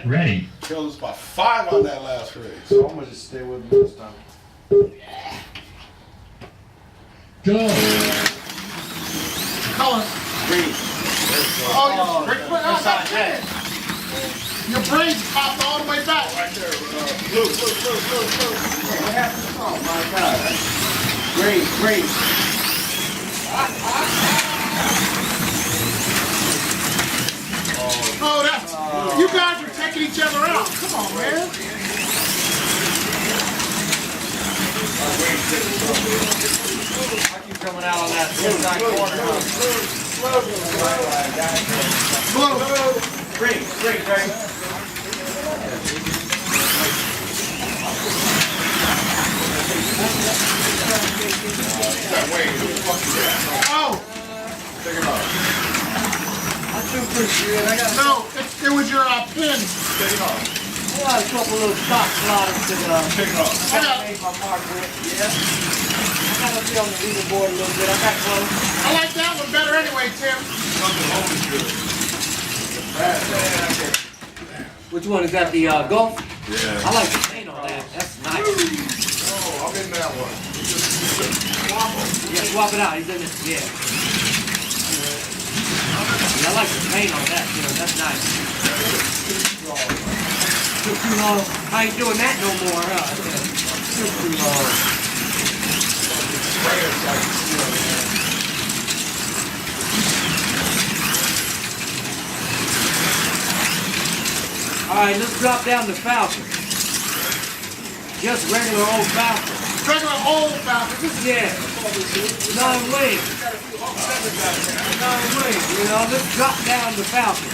Ready. Killed us by 5 on that last race. So I'm gonna just stay with him this time. Go. Color. Green. Oh, that's it. Your brains popped all the way back. Right there. Blue. What happened? Oh my God. Green. Oh, that's. You guys are taking each other out. Come on, man. I keep coming out on that inside corner. Green, Greg. Oh. Take it off. I feel pretty good. No, it was your pin. Take it off. I got a couple little stock sliders to Take it off. I made my mark with. Yeah. I gotta be on the leaderboard a little bit. I got close. I like that one better anyway, Tim. Which one is that? The Gulf? Yeah. I like the paint on that. That's nice. Oh, I'm in that one. Yeah, swap it out. He's in it. Yeah. I like the paint on that. You know, that's nice. Took too long. I ain't doing that no more, huh? Took too long. Alright, let's drop down the Falcon. Just regular old Falcon. Regular old Falcon. Yeah. Non-wing. Non-wing. You know, let's drop down the Falcon.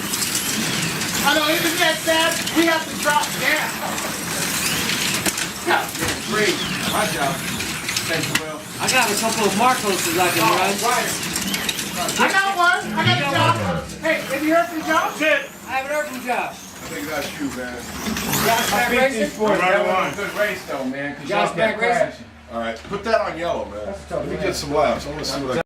I know, isn't that sad? We have to drop down. Great. My job. Thank you, Will. I got a couple of Marcoses I can run. I got one. I got a job. Hey, have you heard from Josh? I haven't heard from Josh. I think that's you, man. Josh back racing? That was a good race, though, man. Josh back racing? All right, put that on yellow, man. Let me get some laps. I want to see what I